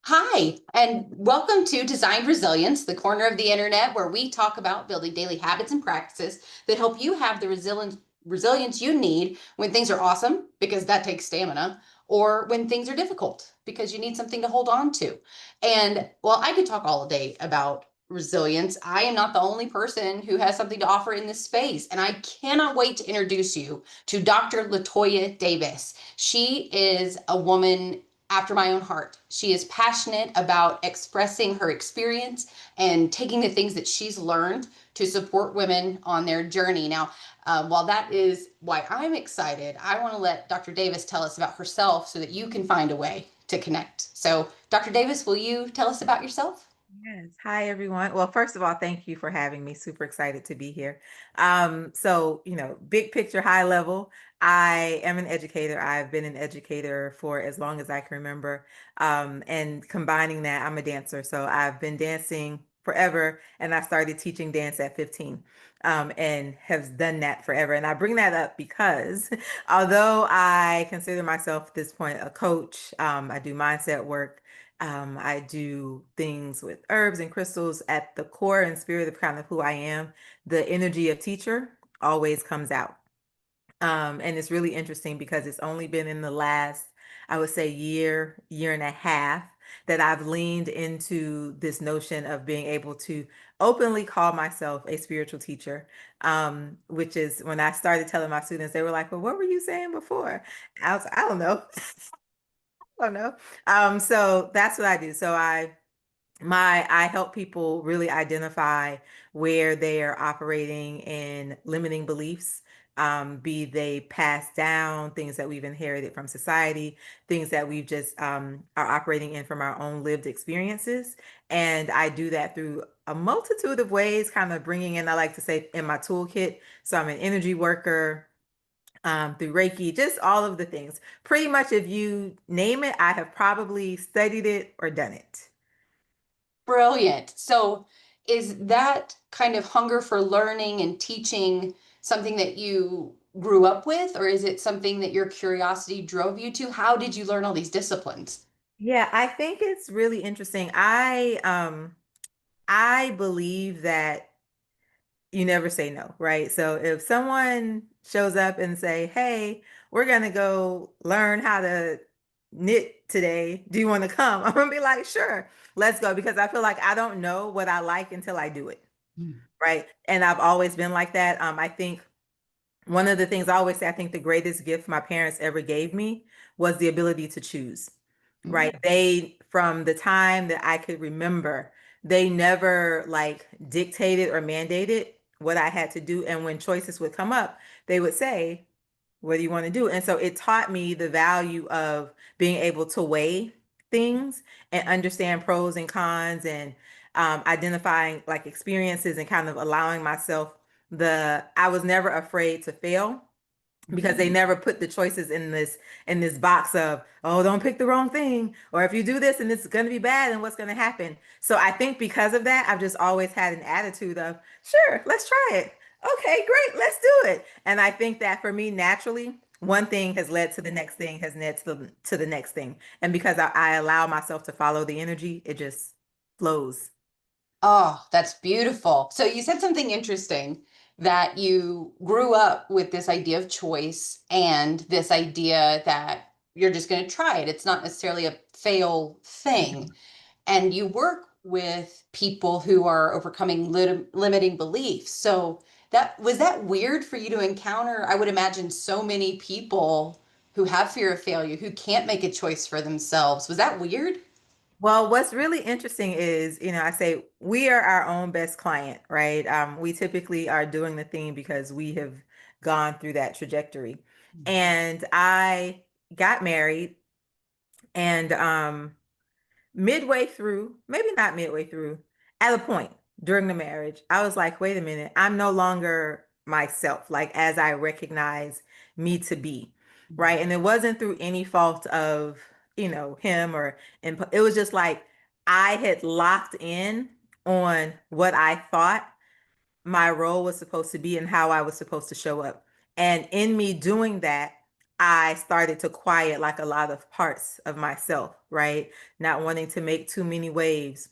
Hi, and welcome to Designed Resilience, the corner of the internet where we talk about building daily habits and practices that help you have the resilience you need when things are awesome, because that takes stamina, or when things are difficult, because you need something to hold on to. And well, I could talk all day about resilience. I am not the only person who has something to offer in this space, and I cannot wait to introduce you to Dr. Latoya Davis. She is a woman after my own heart. She is passionate about expressing her experience and taking the things that she's learned to support women on their journey. Now, while that is why I'm excited, I want to let Dr. Davis tell us about herself so that you can find a way to connect. So, Dr. Davis, will you tell us about yourself? Yes. Hi, everyone. Well, first of all, thank you for having me. Super excited to be here. Big picture, high level, I am an educator. I've been an educator for as long as I can remember. And combining that, I'm a dancer. So I've been dancing forever, and I started teaching dance at 15, and have done that forever. And I bring that up because although I consider myself at this point a coach, I do mindset work. I do things with herbs and crystals at the core and spirit of kind of who I am. The energy of teacher always comes out. And it's really interesting because it's only been in the last, I would say, year and a half that I've leaned into this notion of being able to openly call myself a spiritual teacher, which is when I started telling my students, they were like, well, what were you saying before? I don't know. I don't know. So that's what I do. I help people really identify where they are operating in limiting beliefs, be they passed down, things that we've inherited from society, things that we've just are operating in from our own lived experiences. And I do that through a multitude of ways, kind of bringing in, I like to say, in my toolkit. So I'm an energy worker, through Reiki, just all of the things. Pretty much, if you name it, I have probably studied it or done it. Brilliant. So, is that kind of hunger for learning and teaching something that you grew up with, or is it something that your curiosity drove you to? How did you learn all these disciplines? Yeah, I think it's really interesting. I believe that you never say no, right? So if someone shows up and say, "Hey, we're gonna go learn how to knit today. Do you want to come?" I'm gonna be like, "Sure, let's go," because I feel like I don't know what I like until I do it, right? And I've always been like that. I think one of the things I always say, I think the greatest gift my parents ever gave me was the ability to choose, Mm. right? They, from the time that I could remember, they never like dictated or mandated what I had to do. And when choices would come up, they would say, what do you want to do? And so it taught me the value of being able to weigh things and understand pros and cons, and identifying like experiences and kind of allowing myself I was never afraid to fail because they never put the choices in this box of, oh, don't pick the wrong thing, or if you do this and it's going to be bad and what's going to happen. So I think because of that, I've just always had an attitude of, sure, let's try it. Okay, great, let's do it. And I think that for me, naturally, one thing has led to the next thing, has led to the next thing. And because I allow myself to follow the energy, it just flows. Oh, that's beautiful. So you said something interesting that you grew up with this idea of choice and this idea that you're just going to try it. It's not necessarily a fail thing. And you work with people who are overcoming limiting beliefs. So that weird for you to encounter? I would imagine so many people who have fear of failure, who can't make a choice for themselves. Was that weird? Well, what's really interesting is, I say we are our own best client, right? We typically are doing the thing because we have gone through that trajectory. And I got married, and midway through, maybe not midway through, at a point during the marriage, I was like, wait a minute, I'm no longer myself, like as I recognize me to be, right? And it wasn't through any fault of, him and it was just like I had locked in on what I thought my role was supposed to be and how I was supposed to show up. And in me doing that, I started to quiet like a lot of parts of myself, right? Not wanting to make too many waves.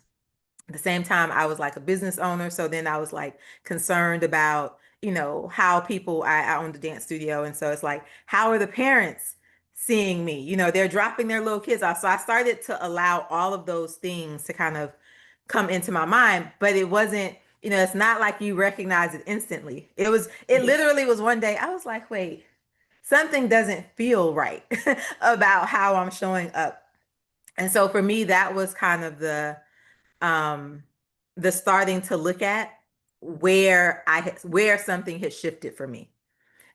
At the same time, I was like a business owner. So then I was like concerned about, how people, I owned a dance studio. And so it's like, how are the parents seeing me? They're dropping their little kids off. So I started to allow all of those things to kind of come into my mind, but it wasn't, it's not like you recognize it instantly. It literally was one day I was like, wait, something doesn't feel right about how I'm showing up. And so for me, that was kind of um the starting to look at where something had shifted for me.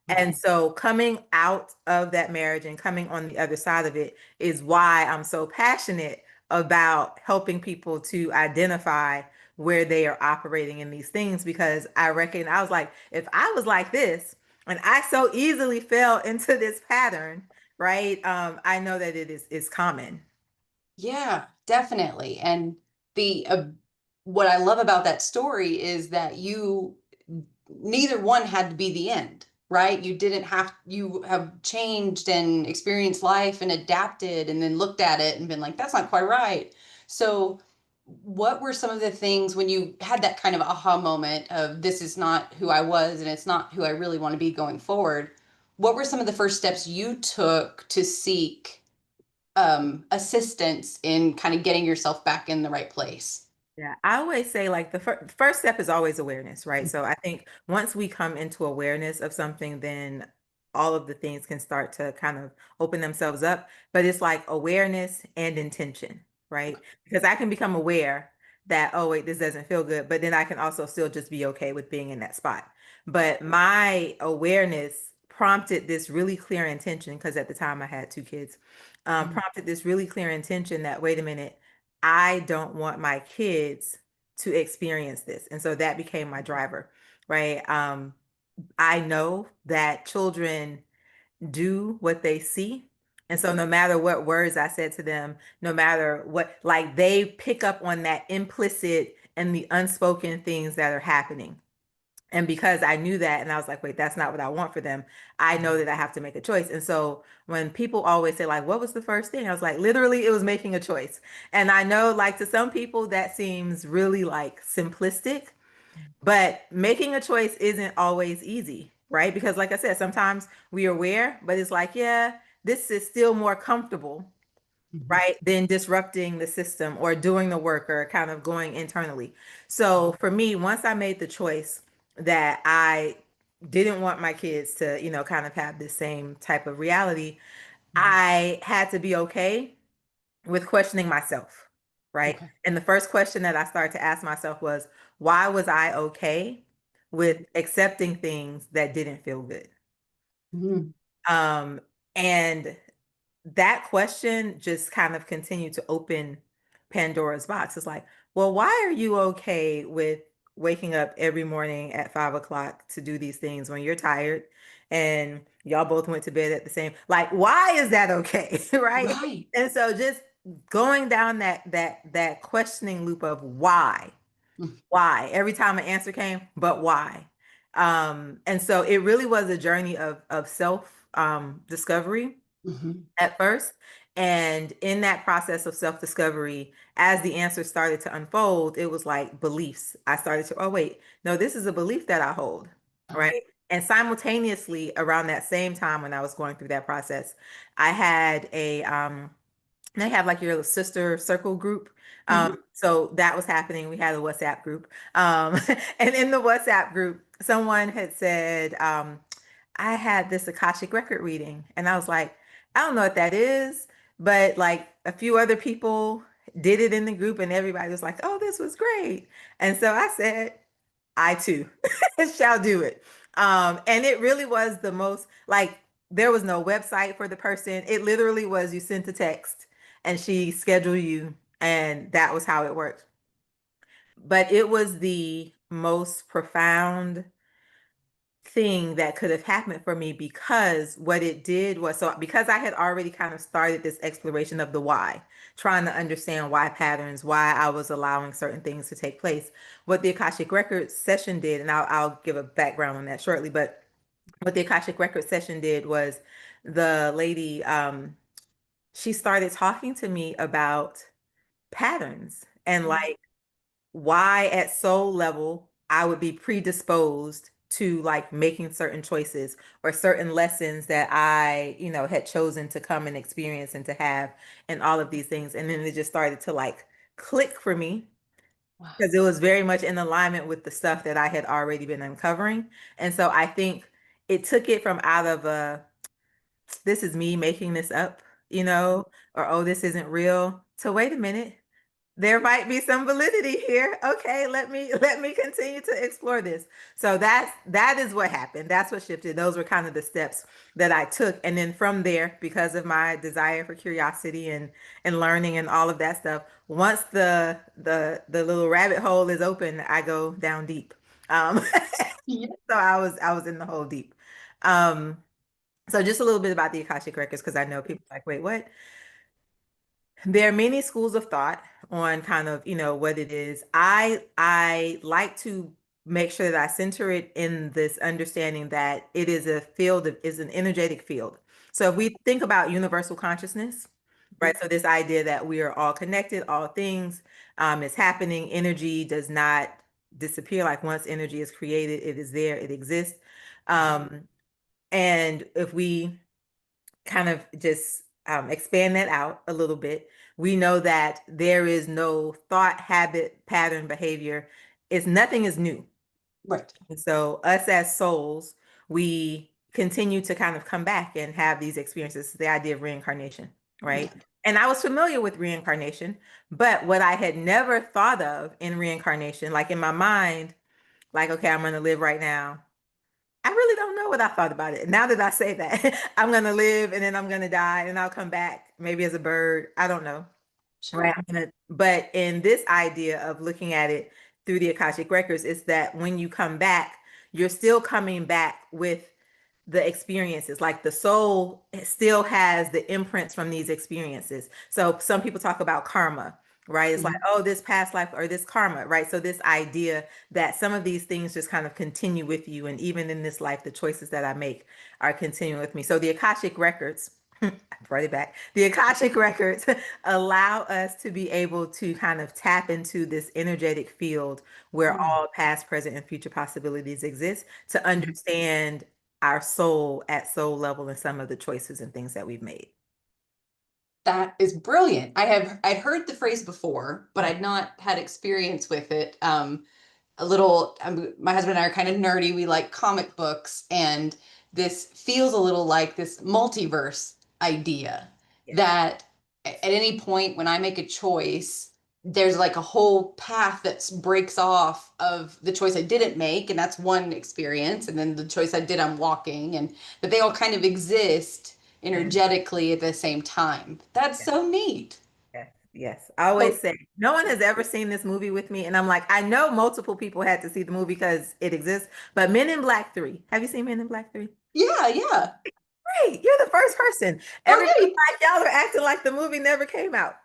And Mhm. so coming out of that marriage and coming on the other side of it is why I'm so passionate about helping people to identify where they are operating in these things, because I was like, if I was like this and I so easily fell into this pattern, right? I know that it is common. Yeah, definitely. And the what I love about that story is that neither one had to be the end, right? You have changed and experienced life and adapted and then looked at it and been like, that's not quite right. So, what were some of the things when you had that kind of aha moment of this is not who I was and it's not who I really want to be going forward? What were some of the first steps you took to seek assistance in kind of getting yourself back in the right place? Yeah, I always say like the first step is always awareness, right? So I think once we come into awareness of something, then all of the things can start to kind of open themselves up. But it's like awareness and intention, right? Because I can become aware that, oh, wait, this doesn't feel good, but then I can also still just be okay with being in that spot. But my awareness prompted this really clear intention, because at the time I had two kids, prompted this really clear intention that, wait a minute, I don't want my kids to experience this. And so that became my driver, right? I know that children do what they see. And so no matter what words I said to them, no matter what, like they pick up on that implicit and the unspoken things that are happening. And because I knew that, and I was like, wait, that's not what I want for them, I know that I have to make a choice. And so when people always say, like, what was the first thing? I was like, literally, it was making a choice. And I know, like, to some people, that seems really like simplistic, but making a choice isn't always easy, right? Because, like I said, sometimes we are aware, but it's like, yeah, this is still more comfortable, Mhm. right, than disrupting the system or doing the work or kind of going internally. So for me, once I made the choice that I didn't want my kids to, kind of have the same type of reality, Mhm. I had to be okay with questioning myself, right? Okay. And the first question that I started to ask myself was, why was I okay with accepting things that didn't feel good? Mhm. Um, and that question just kind of continued to open Pandora's box. It's like, well, why are you okay with waking up every morning at 5 o'clock to do these things when you're tired and y'all both went to bed at the same, like, why is that okay? Right. Right. And so just going down that questioning loop of why every time an answer came, but why? And so it really was a journey of self discovery Mhm. at first. And in that process of self discovery, as the answers started to unfold, it was like beliefs. I started to, oh, wait, no, this is a belief that I hold. Oh. Right. And simultaneously, around that same time when I was going through that process, I had they have like your sister circle group. Mhm. So that was happening. We had a WhatsApp group. And in the WhatsApp group, someone had said, I had this Akashic record reading. And I was like, I don't know what that is, but like a few other people did it in the group and everybody was like, oh, this was great. And so I said, I too shall do it. And it really was the most like there was no website for the person. It literally was you sent a text and she scheduled you, and that was how it worked. But it was the most profound thing that could have happened for me, because what it did was, so because I had already kind of started this exploration of the why, trying to understand why patterns, why I was allowing certain things to take place. What the Akashic Records session did, and I'll give a background on that shortly, but what the Akashic Records session did was the lady, she started talking to me about patterns and Mhm. like why at soul level I would be predisposed to like making certain choices or certain lessons that I, had chosen to come and experience and to have and all of these things. And then it just started to like click for me Wow. because it was very much in alignment with the stuff that I had already been uncovering. And so I think it took it from out of a, this is me making this up, or oh, this isn't real, to wait a minute, there might be some validity here. Okay, let me continue to explore this. So that is what happened. That's what shifted. Those were kind of the steps that I took. And then from there, because of my desire for curiosity and learning and all of that stuff, once the little rabbit hole is open, I go down deep. Um, Yeah. so I was in the hole deep. Um, so just a little bit about the Akashic Records, because I know people are like, wait, what? There are many schools of thought on kind of, what it is. I like to make sure that I center it in this understanding that it is a field of is an energetic field. So if we think about universal consciousness, right? So this idea that we are all connected, all things is happening. Energy does not disappear. Like once energy is created, it is there, it exists. Um, and if we kind of just expand that out a little bit, we know that there is no thought, habit, pattern, behavior. Nothing is new. Right. And so us as souls, we continue to kind of come back and have these experiences, the idea of reincarnation, right? Yeah. And I was familiar with reincarnation, but what I had never thought of in reincarnation, like in my mind, like, okay, I'm going to live right now. I really don't know what I thought about it. Now that I say that, I'm gonna live and then I'm gonna die and I'll come back maybe as a bird. I don't know. Right. Sure. But in this idea of looking at it through the Akashic records, is that when you come back, you're still coming back with the experiences. Like the soul still has the imprints from these experiences. So some people talk about karma, right? It's like, Mhm. oh, this past life or this karma, right? So this idea that some of these things just kind of continue with you. And even in this life, the choices that I make are continuing with me. So the Akashic records, I brought it back. The Akashic records allow us to be able to kind of tap into this energetic field where Mm. all past, present, and future possibilities exist to Mhm. understand our soul at soul level and some of the choices and things that we've made. That is brilliant. I'd heard the phrase before, but I'd not had experience with it. A little, my husband and I are kind of nerdy. We like comic books, and this feels a little like this multiverse idea Yes, that at any point when I make a choice, there's like a whole path that breaks off of the choice I didn't make, and that's one experience. And then the choice I did, I'm walking, and but they all kind of exist yes, energetically at the same time. That's yes, so neat. yes, yes. I always So say, no one has ever seen this movie with me. And I'm like, I know multiple people had to see the movie because it exists, but Men in Black 3. Have you seen Men in Black 3? yeah, yeah. Great. You're the first person. Everybody Okay. like y'all are acting like the movie never came out.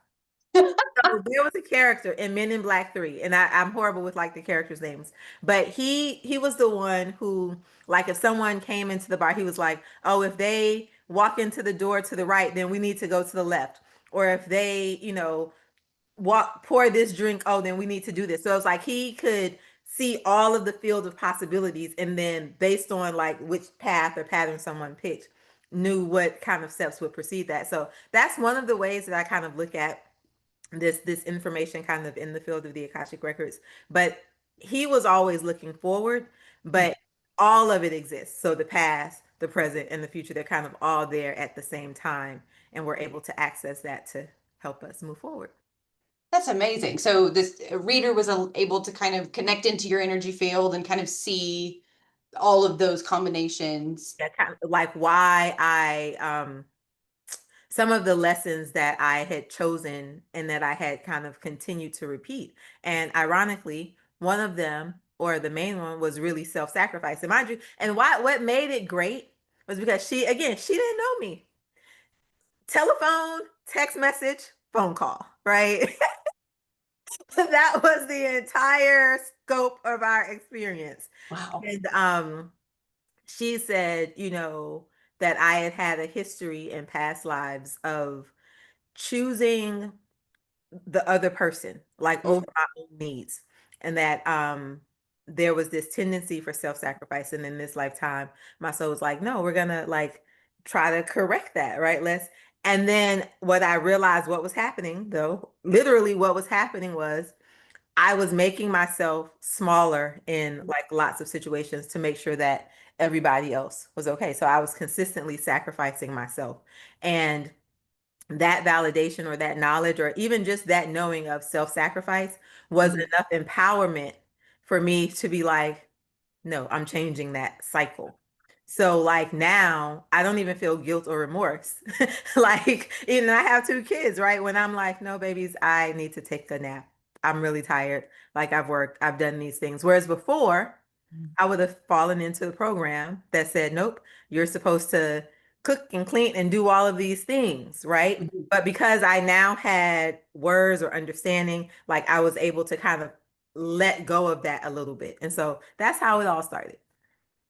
So there was a character in Men in Black 3, and I'm horrible with like the characters' names, but he was the one who, like, if someone came into the bar, he was like, oh, if they walk into the door to the right, then we need to go to the left. Or if they, walk pour this drink, oh, then we need to do this. So it's like he could see all of the field of possibilities, and then based on like which path or pattern someone picked, knew what kind of steps would precede that. So that's one of the ways that I kind of look at this information kind of in the field of the Akashic records. But he was always looking forward, but all of it exists. So the past, the present, and the future, they're kind of all there at the same time, and we're able to access that to help us move forward. That's amazing. So this reader was able to kind of connect into your energy field and kind of see all of those combinations. Yeah, kind of like why I some of the lessons that I had chosen and that I had kind of continued to repeat. And ironically, one of them, or the main one, was really self-sacrifice. And mind you, and what made it great was because she didn't know me. Telephone, text message, phone call, right? That was the entire scope of our experience. Wow. And she said, that I had had a history in past lives of choosing the other person, like over Mhm. my own needs. And that there was this tendency for self-sacrifice. And in this lifetime, my soul was like, no, we're gonna like try to correct that, right? Let's and then what I realized what was happening, though, literally what was happening was I was making myself smaller in like lots of situations to make sure that everybody else was okay. So I was consistently sacrificing myself. And that validation or that knowledge or even just that knowing of self-sacrifice was Mhm. enough empowerment for me to be like, no, I'm changing that cycle. So like now I don't even feel guilt or remorse. Like, even I have two kids, right? When I'm like, no, babies, I need to take a nap. I'm really tired. Like I've worked, I've done these things. Whereas before, I would have fallen into the program that said, nope, you're supposed to cook and clean and do all of these things, right? Mhm. But because I now had words or understanding, like I was able to kind of let go of that a little bit. And so that's how it all started.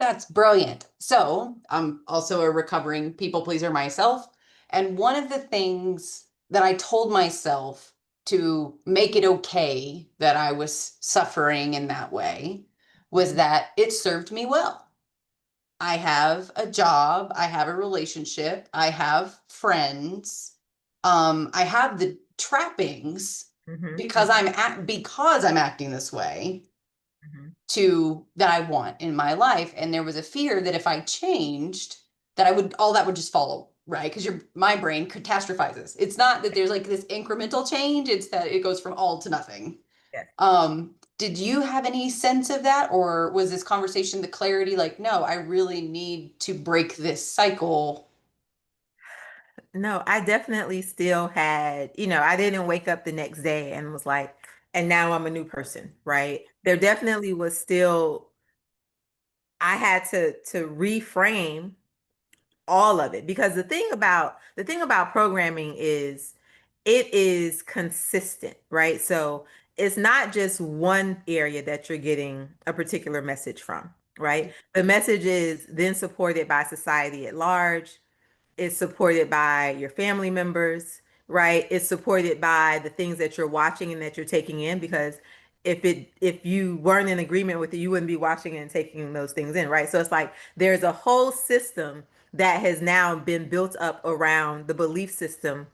That's brilliant. So, I'm also a recovering people pleaser myself. And one of the things that I told myself to make it okay that I was suffering in that way was that it served me well. I have a job, I have a relationship, I have friends. I have the trappings Hmm. because I'm acting this way Hmm. to that I want in my life. And there was a fear that if I changed, that I would all that would just follow, right? Because your my brain catastrophizes. It's not that there's like this incremental change, it's that it goes from all to nothing. Yes. Did you have any sense of that, or was this conversation the clarity like, no, I really need to break this cycle? No, I definitely still had, I didn't wake up the next day and was like, and now I'm a new person, right? There definitely was still, I had to reframe all of it because the thing about programming is it is consistent, right? So it's not just one area that you're getting a particular message from, right? The message is then supported by society at large. It's supported by your family members, right? It's supported by the things that you're watching and that you're taking in because if you weren't in agreement with it, you wouldn't be watching and taking those things in, right? So it's like there's a whole system that has now been built up around the belief system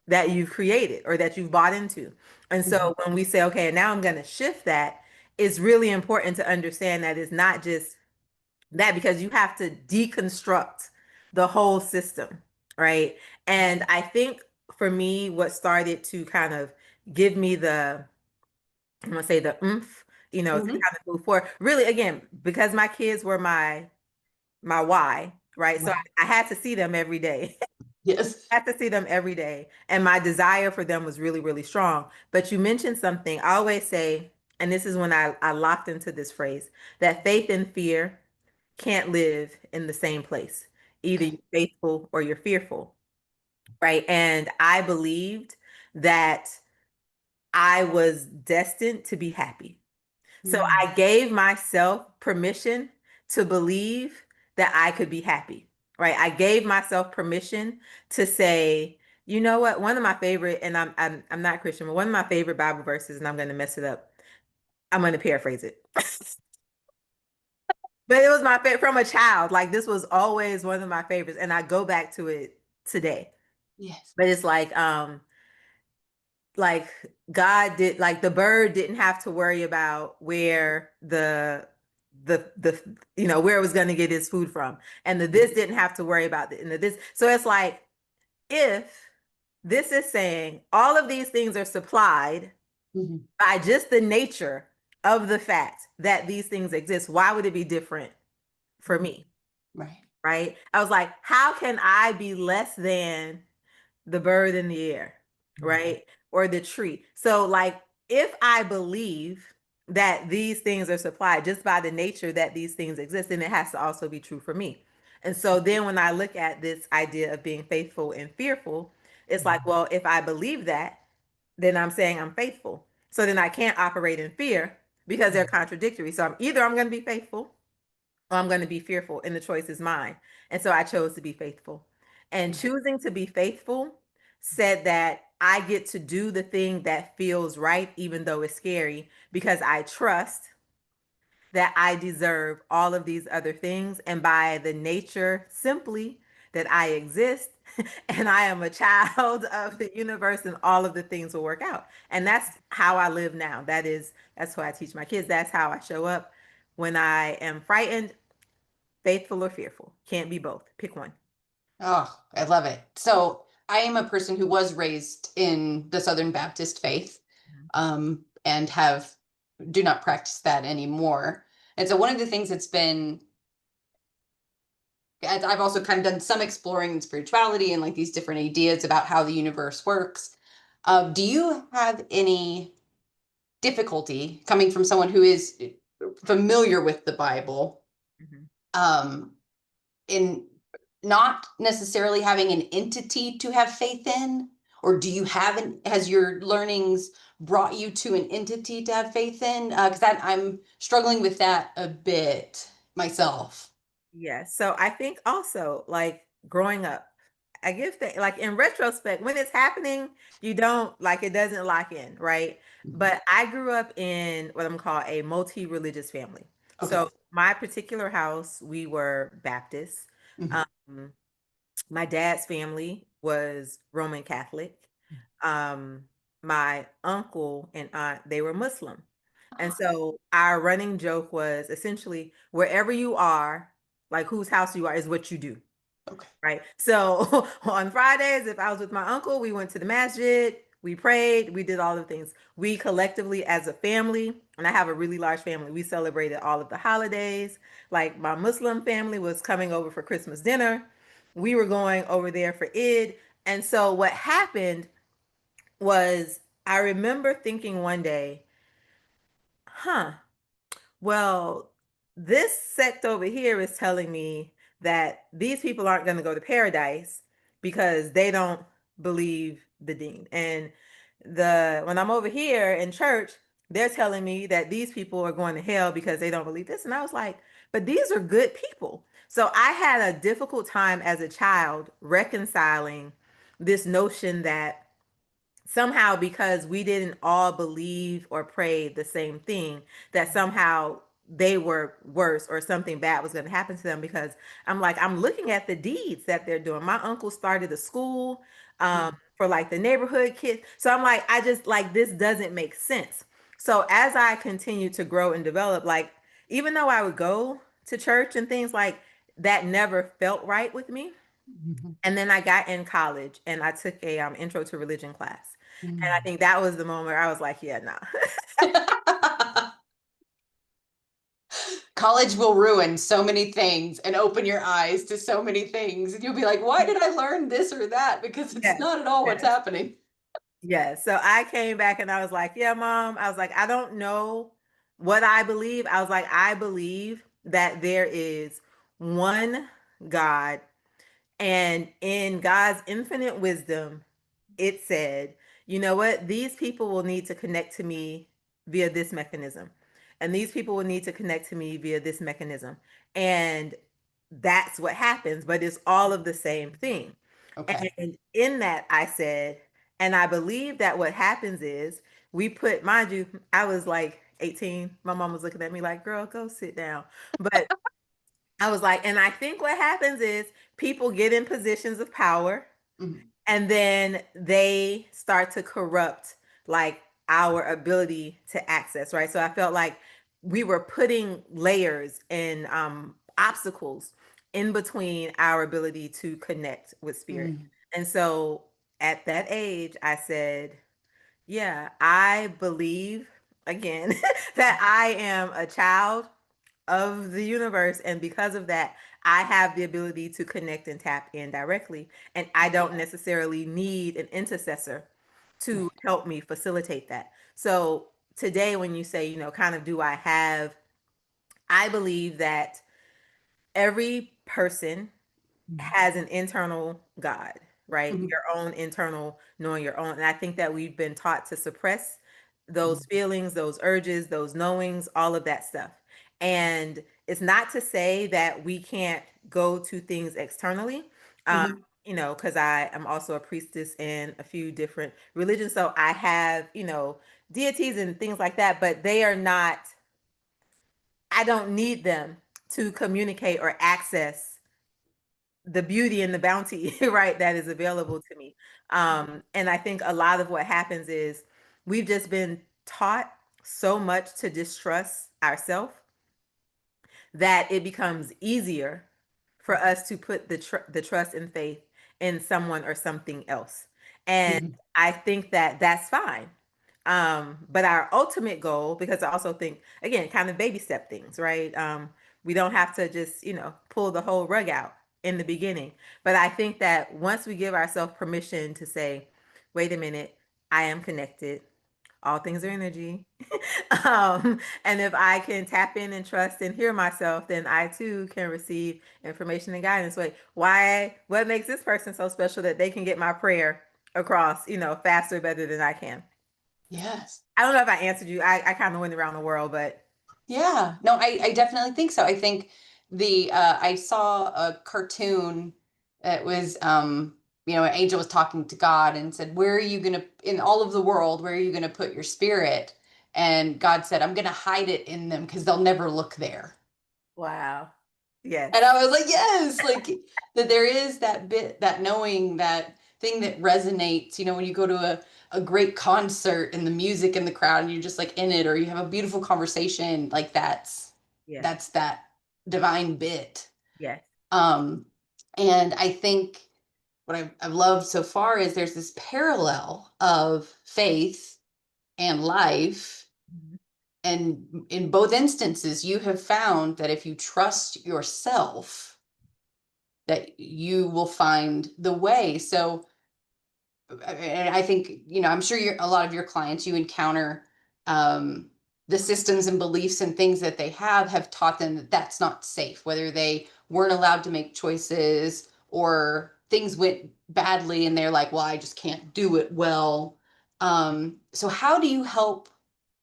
that you've created or that you've bought into. And Mhm. so when we say, okay, now I'm going to shift that, it's really important to understand that it's not just that because you have to deconstruct the whole system, right? And I think for me, what started to kind of give me I'm gonna say the oomph, to Mhm. kind of move forward. Really, again, because my kids were my why, right? So Right. I had to see them every day. Yes. I had to see them every day. And my desire for them was really, really strong. But you mentioned something. I always say, and this is when I locked into this phrase, that faith and fear can't live in the same place. Either Okay. you're faithful or you're fearful, right? And I believed that I was destined to be happy. So Mm. I gave myself permission to believe that I could be happy, right? I gave myself permission to say, you know what? One of my favorite, and I'm not Christian, but one of my favorite Bible verses, and I'm going to mess it up. I'm going to paraphrase it. But it was my favorite from a child. Like this was always one of my favorites, and I go back to it today. Yes. But it's like God did, like the bird didn't have to worry about where the where it was going to get his food from, and the this didn't have to worry about the and the this. So it's like if this is saying all of these things are supplied Mhm. by just the nature of the fact that these things exist, why would it be different for me? Right. Right? I was like, how can I be less than the bird in the air, right? Or the tree? So, like, if I believe that these things are supplied just by the nature that these things exist, then it has to also be true for me. And so then when I look at this idea of being faithful and fearful, it's like, well, if I believe that, then I'm saying I'm faithful. So then I can't operate in fear because they're contradictory. So I'm going to be faithful or I'm going to be fearful, and the choice is mine. And so I chose to be faithful. And choosing to be faithful said that I get to do the thing that feels right, even though it's scary, because I trust that I deserve all of these other things. And by the nature simply that I exist and I am a child of the universe, and all of the things will work out. And that's how I live now. That's what I teach my kids. That's how I show up when I am frightened, faithful or fearful. Can't be both. Pick one. Oh, I love it. So I am a person who was raised in the Southern Baptist faith, and have do not practice that anymore. And so one of the things that's been, I've also kind of done some exploring in spirituality and like these different ideas about how the universe works. Do you have any difficulty coming from someone who is familiar with the Bible, Mhm. um, in not necessarily having an entity to have faith in? Or do you have has your learnings brought you to an entity to have faith in? Because I'm struggling with that a bit myself. Yes. So I think also like growing up, I give that like in retrospect, when it's happening, you don't like it doesn't lock in, right? Mhm. But I grew up in what I'm called a multi-religious family. Okay. So my particular house, we were Baptist. Mhm. Um, my dad's family was Roman Catholic. Um, my uncle and aunt, they were Muslim. And so our running joke was essentially wherever you are, like whose house you are, is what you do. Okay. Right. So on Fridays, if I was with my uncle, we went to the masjid, we prayed, we did all the things. We collectively as a family, and I have a really large family, we celebrated all of the holidays. Like my Muslim family was coming over for Christmas dinner. We were going over there for Eid. And so what happened was I remember thinking one day, huh, well, this sect over here is telling me that these people aren't going to go to paradise because they don't believe the deen. And when I'm over here in church, they're telling me that these people are going to hell because they don't believe this. And I was like, but these are good people. So I had a difficult time as a child reconciling this notion that somehow because we didn't all believe or pray the same thing, that somehow they were worse or something bad was going to happen to them. Because I'm like, I'm looking at the deeds that they're doing. My uncle started a school for like the neighborhood kids. So I'm like, I just like, this doesn't make sense. So as I continue to grow and develop, like, even though I would go to church and things like that, never felt right with me. Mhm. And then I got in college and I took a intro to religion class. And I Mhm. think that was the moment where I was like, yeah, nah. College will ruin so many things and open your eyes to so many things. And you'll be like, why did I learn this or that? Because it's Yes, not at all what's yes, happening. yes. So I came back and I was like, yeah, mom. I was like, I don't know what I believe. I was like, I believe that there is one God, and in God's infinite wisdom, it said, you know what? These people will need to connect to me via this mechanism. And these people will need to connect to me via this mechanism. And that's what happens, but it's all of the same thing. Okay. And in that, I said, and I believe that what happens is we put, mind you, I was like 18. My mom was looking at me like, girl, go sit down. But I was like, and I think what happens is people get in positions of power Mhm. and then they start to corrupt like our ability to access, right? So I felt like we were putting layers and obstacles in between our ability to connect with spirit. Mhm. And so at that age I said, yeah, I believe again that I am a child of the universe. And because of that, I have the ability to connect and tap in directly. And I don't necessarily need an intercessor to Right. help me facilitate that. So today, when you say, kind of do I have, I believe that every person Mhm. has an internal God, right? Mhm. Your own internal knowing your own. And I think that we've been taught to suppress those feelings, those urges, those knowings, all of that stuff. And it's not to say that we can't go to things externally. Um, Mhm. because I am also a priestess in a few different religions. So I have, deities and things like that, but they are not, I don't need them to communicate or access the beauty and the bounty, right, that is available to me. And I think a lot of what happens is we've just been taught so much to distrust ourselves that it becomes easier for us to put the trust and faith in someone or something else. And Mhm. I think that that's fine. But our ultimate goal, because I also think, again, kind of baby step things, right? We don't have to just, pull the whole rug out in the beginning. But I think that once we give ourselves permission to say, wait a minute, I am connected. All things are energy. And if I can tap in and trust and hear myself, then I too can receive information and guidance. Wait, what makes this person so special that they can get my prayer across, faster, better than I can? Yes. I don't know if I answered you. I kind of went around the world, but Yeah, no, I definitely think so. I think I saw a cartoon that was an angel was talking to God and said, "Where are you gonna in all of the world, where are you gonna put your spirit?" And God said, "I'm gonna hide it in them because they'll never look there." wow. Yes. And I was like, yes, like that there is that bit, that knowing, that thing that resonates, when you go to a great concert and the music in the crowd and you're just like in it, or you have a beautiful conversation, like Yes. that's that divine bit. Yes. Um, and I think what I've loved so far is there's this parallel of faith and life. Mhm. And in both instances, you have found that if you trust yourself, that you will find the way. So, and I think, I'm sure a lot of your clients, you encounter um, the systems and beliefs and things that they have taught them that that's not safe, whether they weren't allowed to make choices or things went badly and they're like, well, I just can't do it well. So, how do you help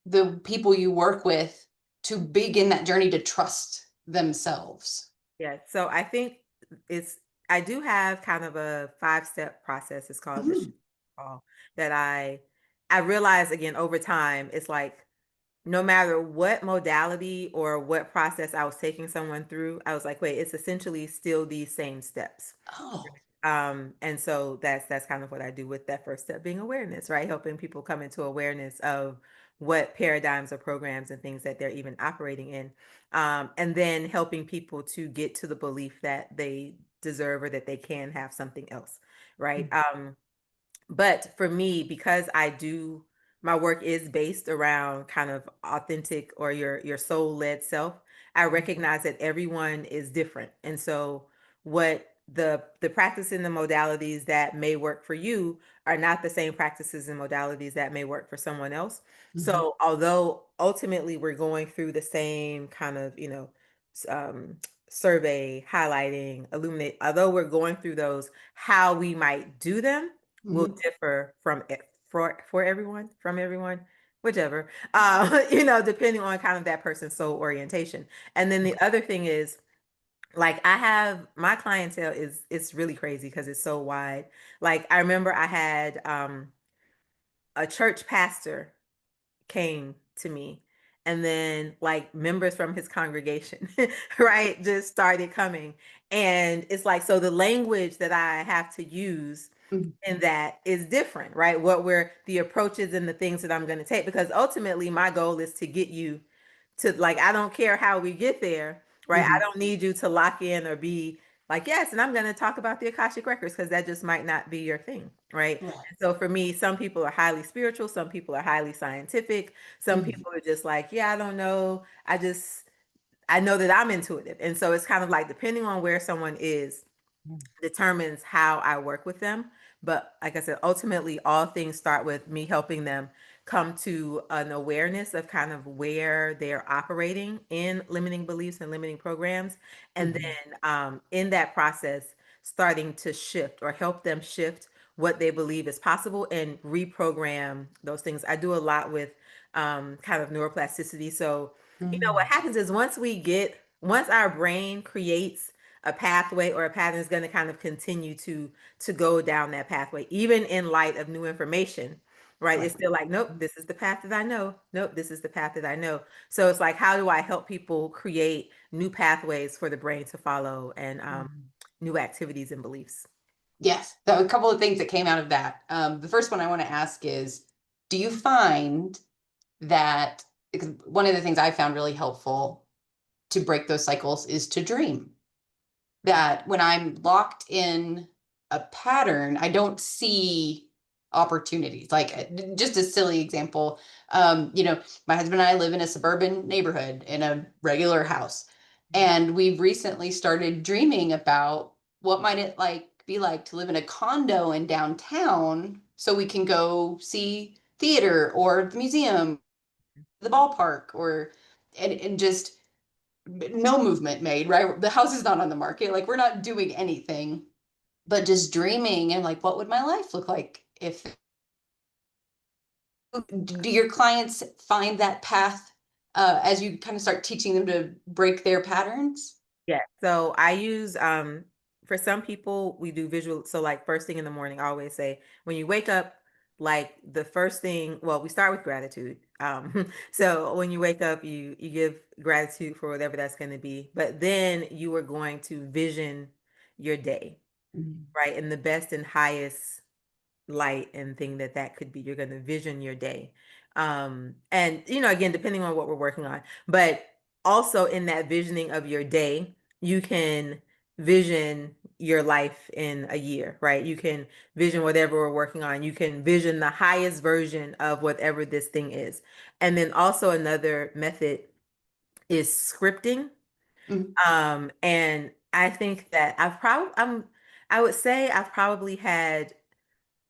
the people you work with to begin that journey to trust themselves? Yeah. So I think it's I do have kind of a 5-step process. It's called the Mhm. call that I realize again over time, it's like no matter what modality or what process I was taking someone through, I was like, wait, it's essentially still these same steps. Oh. And so that's kind of what I do with that first step being awareness, right? Helping people come into awareness of what paradigms or programs and things that they're even operating in. And then helping people to get to the belief that they deserve or that they can have something else, right? But for me, because my work is based around kind of authentic or your soul led self, I recognize that everyone is different. And so what the practice and the modalities that may work for you are not the same practices and modalities that may work for someone else. Mhm. So although ultimately we're going through the same kind of, um, survey, highlighting, illuminate, although we're going through those, how we might do them will Mhm. differ for everyone, from everyone, whichever, depending on kind of that person's soul orientation. And then the other thing is, like, I have my clientele is it's really crazy because it's so wide. Like, I remember I had a church pastor came to me, and then like members from his congregation, right, just started coming. And it's like, so the language that I have to use Mhm. and that is different, right? What were the approaches and the things that I'm going to take? Because ultimately, my goal is to get you to, like, I don't care how we get there, right? I Mhm. don't need you to lock in or be like, yes, and I'm going to talk about the Akashic records because that just might not be your thing, right? Right. So for me, some people are highly spiritual, some people are highly scientific, some Mhm. people are just like, yeah, I don't know, I know that I'm intuitive, and so it's kind of like depending on where someone is determines how I work with them. But like I said, ultimately, all things start with me helping them come to an awareness of kind of where they're operating in limiting beliefs and limiting programs. And Mhm. then in that process, starting to shift or help them shift what they believe is possible and reprogram those things. I do a lot with kind of neuroplasticity. So, what Mhm. happens is once our brain creates a pathway or a pattern, is going to kind of continue to go down that pathway, even in light of new information, right? It's Right. still like, nope, this is the path that I know. Nope, this is the path that I know. So it's like, how do I help people create new pathways for the brain to follow, and Mhm. new activities and beliefs? Yes, so a couple of things that came out of that. The first one I want to ask is, do you find that, because one of the things I found really helpful to break those cycles is to dream. That when I'm locked in a pattern, I don't see opportunities. Like just a silly example, my husband and I live in a suburban neighborhood in a regular house, and we've recently started dreaming about what might it like be like to live in a condo in downtown, so we can go see theater or the museum, the ballpark, or and just no movement made, right? The house is not on the market. Like we're not doing anything, but just dreaming and like, what would my life look like if, do your clients find that path as you kind of start teaching them to break their patterns? Yeah. So I use for some people we do visual. So like first thing in the morning, I always say when you wake up, like the first thing, well, we start with gratitude. So when you wake up, you give gratitude for whatever that's going to be, but then you are going to vision your day, Mhm. right? In the best and highest light and thing that that could be. You're going to vision your day. And again, depending on what we're working on, but also in that visioning of your day, you can vision your life in a year, right? You can vision whatever we're working on. You can vision the highest version of whatever this thing is. And then also another method is scripting. Mhm. And I think that I would say I've probably had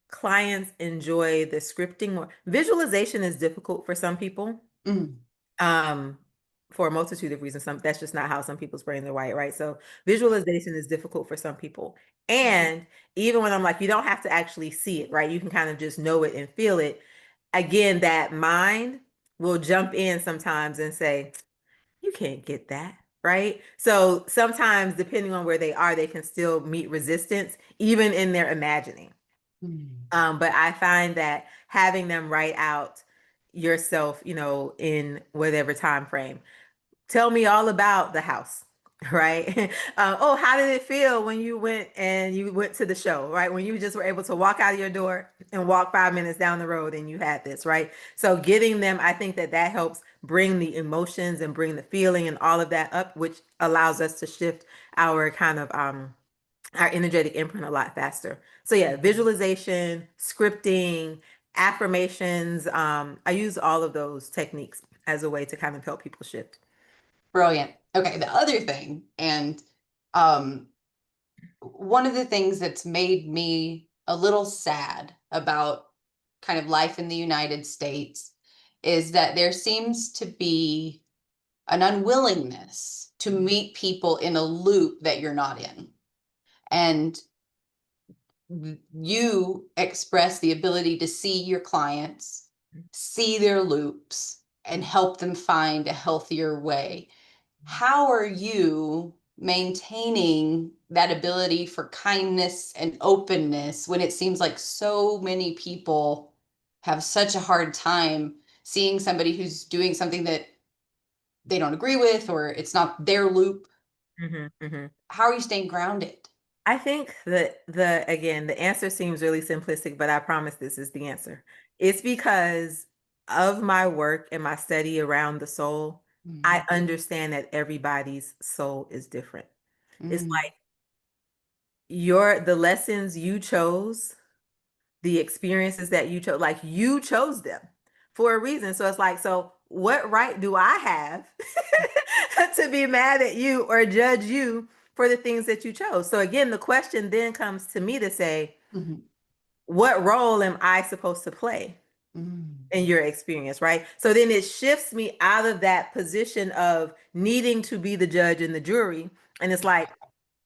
clients enjoy the scripting more. Visualization is difficult for some people, Mhm. um, for a multitude of reasons. That's just not how some people's brains are wired, right? So visualization is difficult for some people. And even when I'm like, you don't have to actually see it, right? You can kind of just know it and feel it. Again, that mind will jump in sometimes and say, you can't get that. Right. So sometimes, depending on where they are, they can still meet resistance, even in their imagining. Mhm. But I find that having them write out yourself, in whatever time frame, tell me all about the house, right? Oh, how did it feel when you went to the show, right? When you just were able to walk out of your door and walk 5 minutes down the road and you had this, right? So getting them, I think that that helps bring the emotions and bring the feeling and all of that up, which allows us to shift our kind of our energetic imprint a lot faster. So yeah, Mhm. visualization, scripting, affirmations. I use all of those techniques as a way to kind of help people shift. Brilliant. Okay, the other thing, and um, one of the things that's made me a little sad about kind of life in the United States is that there seems to be an unwillingness to meet people in a loop that you're not in. And you express the ability to see your clients, see their loops, and help them find a healthier way. How are you maintaining that ability for kindness and openness when it seems like so many people have such a hard time seeing somebody who's doing something that they don't agree with, or it's not their loop? Hmm. Hmm. How are you staying grounded? I think that the answer seems really simplistic, but I promise this is the answer. It's because of my work and my study around the soul. I Mm, understand that everybody's soul is different. It's mm, like the lessons you chose, the experiences that you chose, like you chose them for a reason. So it's like, so what right do I have to be mad at you or judge you for the things that you chose? So again, the question then comes to me to say, mhm, what role am I supposed to play mm, in your experience, right? So then it shifts me out of that position of needing to be the judge and the jury. And it's like,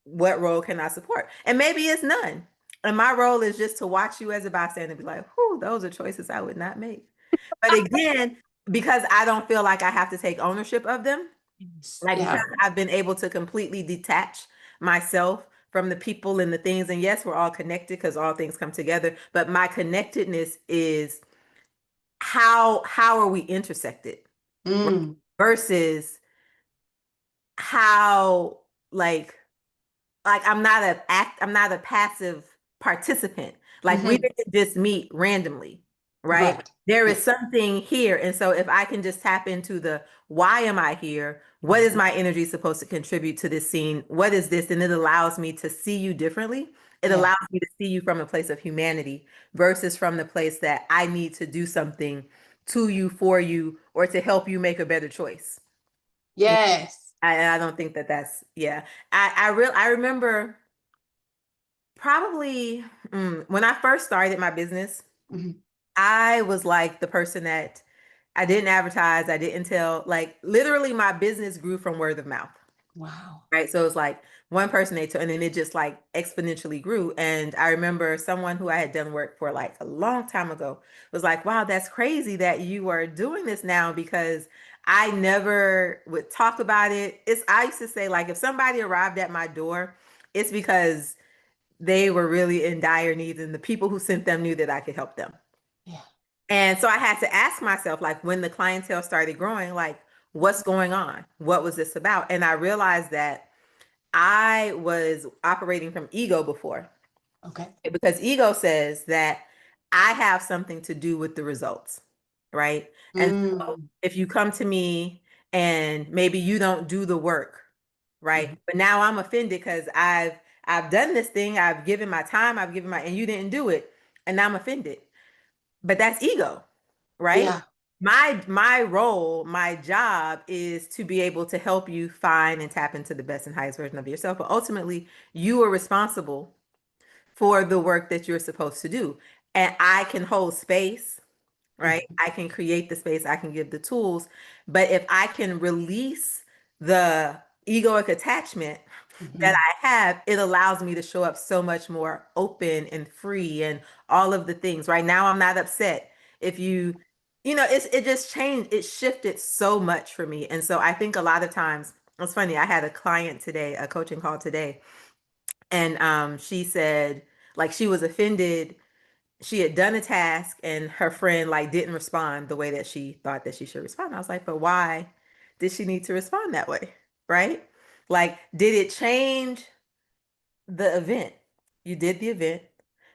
what role can I support? And maybe it's none. And my role is just to watch you as a bystander and be like, whew, those are choices I would not make. But again, because I don't feel like I have to take ownership of them, Yes. Like because Yeah. I've been able to completely detach myself from the people and the things. And yes, we're all connected because all things come together. But my connectedness is how are we intersected, right? Mm. Versus how like I'm not a passive participant. Like we Hmm. didn't just meet randomly, right? Right. There Yeah. is something here. And so if I can just tap into the why am I here? What is my energy supposed to contribute to this scene? What is this? And it allows me to see you differently. It Yeah. allows me to see you from a place of humanity versus from the place that I need to do something to you, for you, or to help you make a better choice. Yes. I don't think that that's yeah. I remember probably when I first started my business, Mhm. I was like the person that I didn't advertise, I didn't tell, like literally my business grew from word of mouth. Wow. Right. So it's like one person they took, and then it just like exponentially grew. And I remember someone who I had done work for like a long time ago was like, wow, that's crazy that you are doing this now because I never would talk about it. I used to say, like, if somebody arrived at my door, it's because they were really in dire needs and the people who sent them knew that I could help them. Yeah. And so I had to ask myself, like, when the clientele started growing, like, what's going on? What was this about? And I realized that I was operating from ego before Okay. because ego says that I have something to do with the results, right? And so Mm. if you come to me and maybe you don't do the work, right? Mhm. But now I'm offended because I've done this thing, I've given my time, I've given my and you didn't do it, and I'm offended. But that's ego, right? Yeah. My role, my job is to be able to help you find and tap into the best and highest version of yourself. But ultimately, you are responsible for the work that you're supposed to do. And I can hold space, right? Mhm. I can create the space, I can give the tools. But if I can release the egoic attachment that Mhm. I have, it allows me to show up so much more open and free and all of the things. Right now, I'm not upset. If it just changed, it shifted so much for me. And so I think a lot of times, it's funny, I had a client today, a coaching call today, and she said, like, she was offended. She had done a task and her friend like didn't respond the way that she thought that she should respond. I was like, but why did she need to respond that way? Right? Like, did it change the event? You did the event.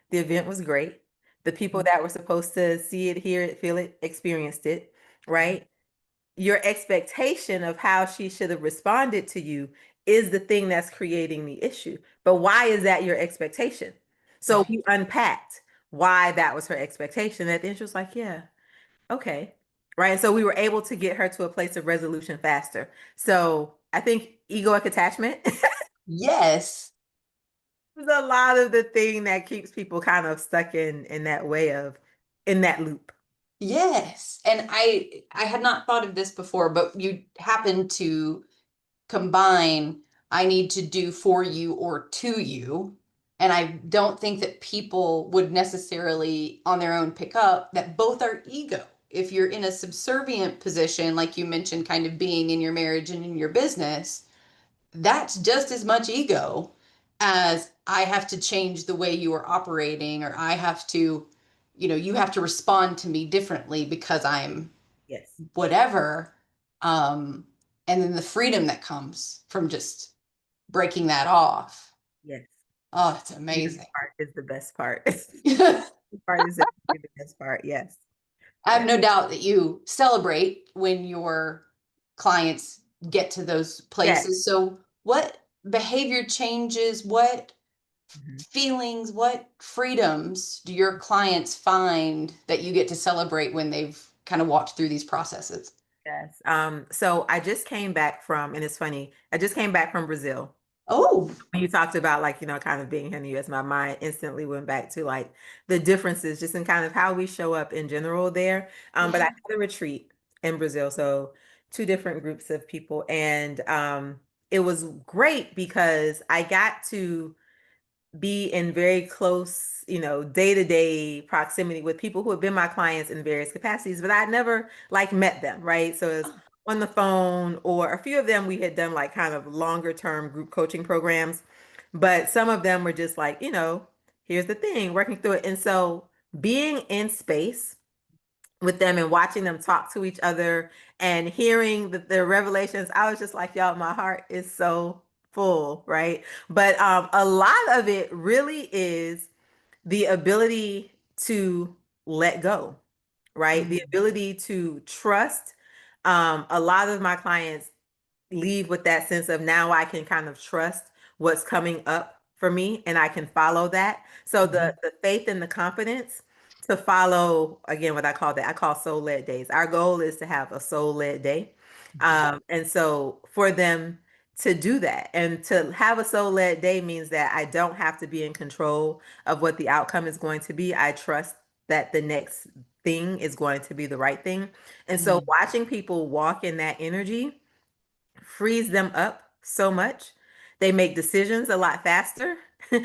The event was great. The people Mhm. that were supposed to see it, hear it, feel it, experienced it, right? Your expectation of how she should have responded to you is the thing that's creating the issue. But why is that your expectation? So Right. we unpacked why that was her expectation. At the end, she was like, yeah, okay. Right. And so we were able to get her to a place of resolution faster. So I think egoic attachment Yes. is a lot of the thing that keeps people kind of stuck in that way of in that loop. Yes. And I had not thought of this before, but you happen to combine I need to do for you or to you. And I don't think that people would necessarily on their own pick up that both are ego. If you're in a subservient position, like you mentioned, kind of being in your marriage and in your business, that's just as much ego as I have to change the way you are operating, or I have to, you have to respond to me differently because I'm Yes. whatever. Um, and then the freedom that comes from just breaking that off. Yes. Oh, it's Freedom amazing. part is the best part. I Part is definitely the best part. Yes. have Yeah. no doubt that you celebrate when your clients get to those Yes. places. So, what behavior changes, what Mhm. feelings, what freedoms do your clients find that you get to celebrate when they've kind of walked through these processes? Yes. So I just came back from, and it's funny, I just came back from Brazil. Oh, When you talked about like, kind of being here in the US, my mind instantly went back to like the differences just in kind of how we show up in general there. But I yeah. had a retreat in Brazil, so two different groups of people, and it was great because I got to be in very close, day-to-day proximity with people who have been my clients in various capacities, but I never like met them, right? So it's on the phone, or a few of them we had done like kind of longer term group coaching programs, but some of them were just like, here's the thing, working through it. And so being in space with them and watching them talk to each other and hearing their revelations, I was just like, y'all, my heart is so full, right? But a lot of it really is the ability to let go, right? The Mm, ability to trust. A lot of my clients leave with that sense of now I can kind of trust what's coming up for me and I can follow that. So mhm, the faith and the confidence to follow, again, what I call soul led days. Our goal is to have a soul led day. mhm. And so for them to do that and to have a soul led day means that I don't have to be in control of what the outcome is going to be. I trust that the next thing is going to be the right thing. And so Mm, watching people walk in that energy frees them up so much. They make decisions a lot faster,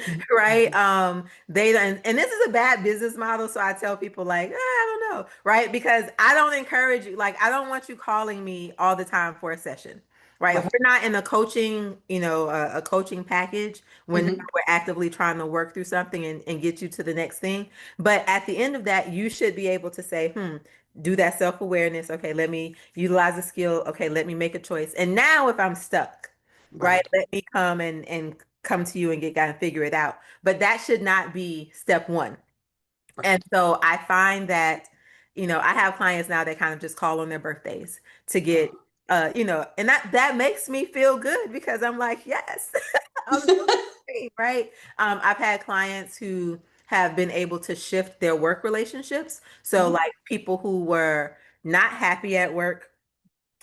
mhm, right? They and this is a bad business model, so I tell people like, I don't know, right? Because I don't encourage you, like I don't want you calling me all the time for a session. Right. If right. we're not in a coaching, a coaching package when Mhm. we're actively trying to work through something and get you to the next thing. But at the end of that, you should be able to say, do that self-awareness. Okay, let me utilize a skill. Okay, let me make a choice. And now if I'm stuck, right, Right, let me come and come to you and get guys and figure it out. But that should not be step one. And right. so I find that, I have clients now that kind of just call on their birthdays to get, Oh. and that makes me feel good because I'm like, yes, I'm doing great, right? I've had clients who have been able to shift their work relationships. So Mhm. like people who were not happy at work,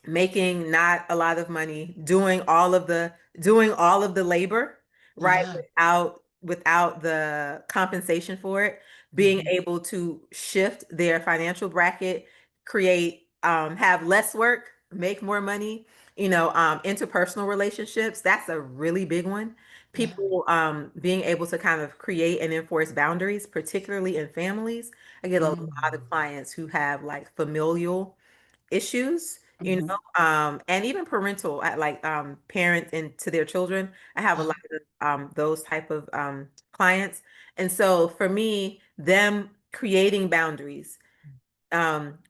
making not a lot of money, doing all of the labor, right? Yeah. Without the compensation for it, being Mhm. able to shift their financial bracket, create have less work, make more money, interpersonal relationships, that's a really big one. Yeah. People being able to kind of create and enforce boundaries, particularly in families. I get a lot of Mm. clients who have like familial issues, Mhm. and even parental, like parents and to their children. I have a lot Uh, of those type of clients. And so for me, them creating boundaries,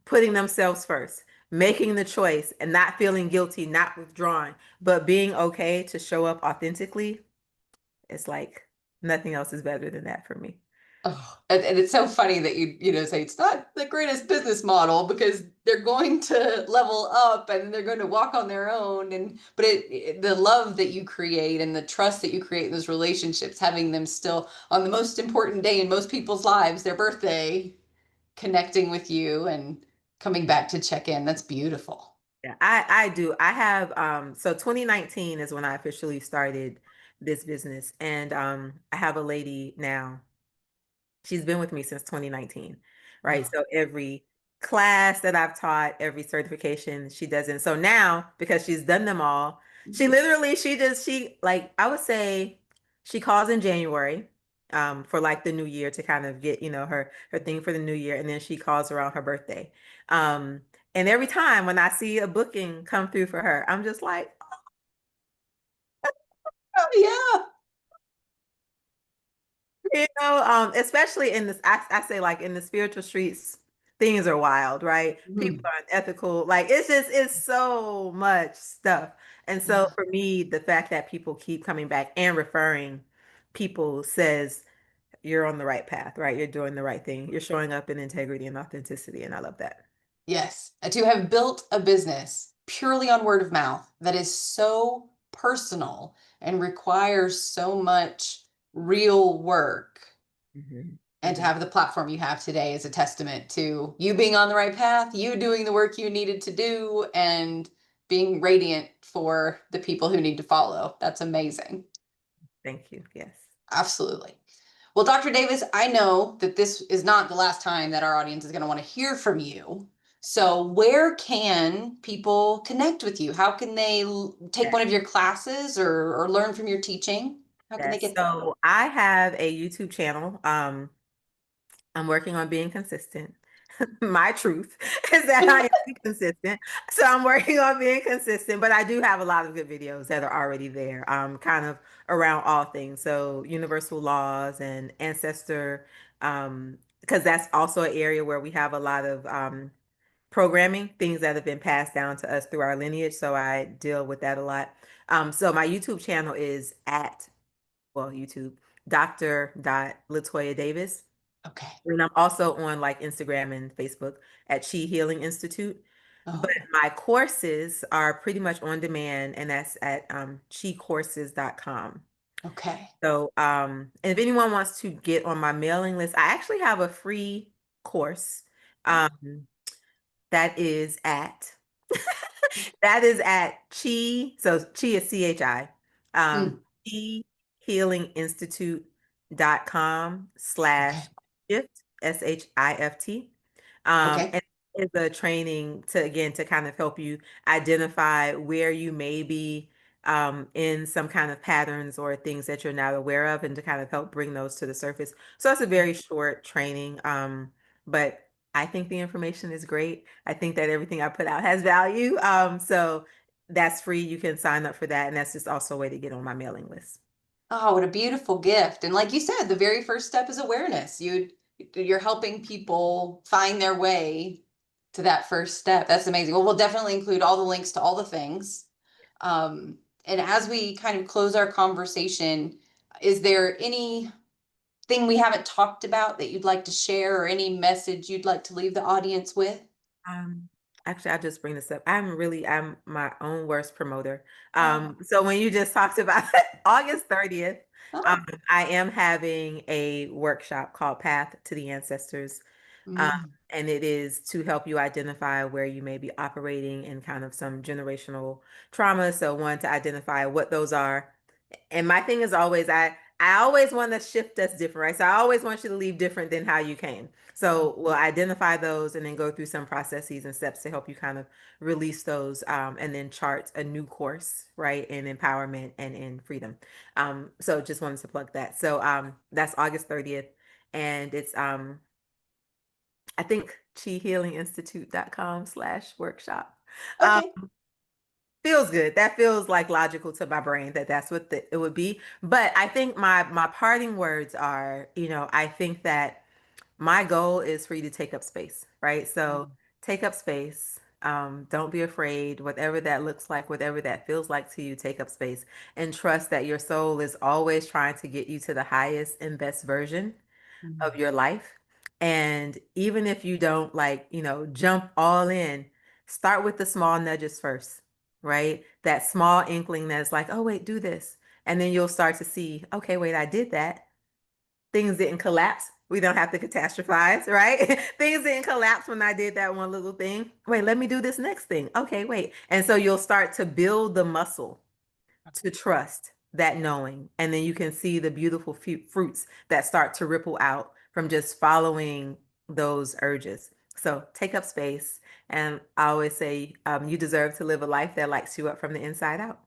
putting themselves first, making the choice and not feeling guilty, not withdrawing, but being okay to show up authentically, it's like nothing else is better than that for me. Oh, and it's so funny that you say it's not the greatest business model because they're going to level up and they're going to walk on their own and but the love that you create and the trust that you create in those relationships, having them still on the most important day in most people's lives, their birthday, connecting with you and coming back to check in. That's beautiful. Yeah, I do. I have so 2019 is when I officially started this business, and I have a lady now. She's been with me since 2019, right? Oh. So every class that I've taught, every certification she does in. So now, because she's done them all, she like I would say she calls in January for like the new year to kind of get, her thing for the new year, and then she calls around her birthday. Um and every time when I see a booking come through for her, I'm just like, Oh, yeah. especially in this, I say like in the spiritual streets, things are wild, right? People Mhm. are unethical. Like it's so much stuff. And so Yeah. for me, the fact that people keep coming back and referring people says you're on the right path, right? You're doing the right thing. You're showing up in integrity and authenticity. And I love that. Yes, to have built a business purely on word of mouth that is so personal and requires so much real work, Hmm. and to Hmm. have the platform you have today is a testament to you being on the right path, you doing the work you needed to do, and being radiant for the people who need to follow. That's amazing. Thank you. Yes. Absolutely. Well, Dr. Davis, I know that this is not the last time that our audience is going to want to hear from you. So, where can people connect with you? How can they take one of your classes or learn from your teaching? How can they Yes. get there? So I have a YouTube channel. I'm working on being consistent. my truth is that I am inconsistent. So I'm working on being consistent, but I do have a lot of good videos that are already there, kind of around all things. So universal laws and ancestor, because that's also an area where we have a lot of programming, things that have been passed down to us through our lineage. So I deal with that a lot. So my YouTube channel is at, well, YouTube, Dr. Latoya Davis. Okay. And I'm also on like Instagram and Facebook at Chi Healing Institute. But Oh, my courses are pretty much on demand, and that's at chicourses.com. okay. So, and if anyone wants to get on my mailing list, I actually have a free course. Oh, Um, that is at that is at Chi. So Chi is CHI. mm, Chi Healing Institute.com okay. slash shift SHIFT. Okay. And it's a training to again to kind of help you identify where you may be in some kind of patterns or things that you're not aware of, and to kind of help bring those to the surface. So it's a very short training, but I think the information is great. I think that everything I put out has value. So that's free. You can sign up for that, and that's just also a way to get on my mailing list. Oh, what a beautiful gift. And like you said, the very first step is awareness. You're helping people find their way to that first step. That's amazing. Well, we'll definitely include all the links to all the things. And as we kind of close our conversation, is there anything we haven't talked about that you'd like to share or any message you'd like to leave the audience with? Um, Actually, I just bring this up. I'm my own worst promoter. Oh, So when you just talked about August 30th, oh. I am having a workshop called Path to the Ancestors. Um, Mm, and it is to help you identify where you may be operating in kind of some generational trauma. So one, to identify what those are. And my thing is always, I always want to shift us different, right? So I always want you to leave different than how you came. So we'll identify those and then go through some processes and steps to help you kind of release those, and then chart a new course, right, in empowerment and in freedom. So just wanted to plug that. So that's August 30th. And it's I think chihealinginstitute.com/workshop. Um, okay. feels good. That feels like logical to my brain that that's what it would be. But I think my parting words are, I think that my goal is for you to take up space, right? So take up space. Don't be afraid, whatever that looks like, whatever that feels like to you, take up space and trust that your soul is always trying to get you to the highest and best version of Mm, your life. And even if you don't like, jump all in, start with the small nudges first, right? That small inkling that's like, oh, wait, do this. And then you'll start to see, okay, wait, I did that. Things didn't collapse. We don't have to catastrophize, right? Things didn't collapse when I did that one little thing. Wait, let me do this next thing. Okay, wait. And so you'll start to build the muscle to trust that knowing. And then you can see the beautiful fruits that start to ripple out from just following those urges. So take up space. And I always say, you deserve to live a life that lights you up from the inside out.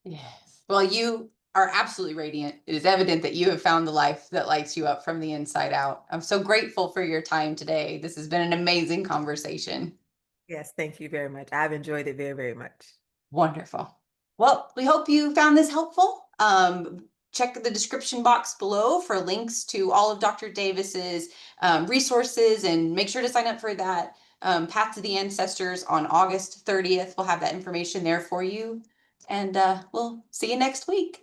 yes. Well, you are absolutely radiant. It is evident that you have found the life that lights you up from the inside out. I'm so grateful for your time today. This has been an amazing conversation. Yes, thank you very much. I've enjoyed it very, very much. Wonderful. Well, we hope you found this helpful. Check the description box below for links to all of Dr. Davis's resources, and make sure to sign up for that Path to the Ancestors on August 30th. We'll have that information there for you. And we'll see you next week.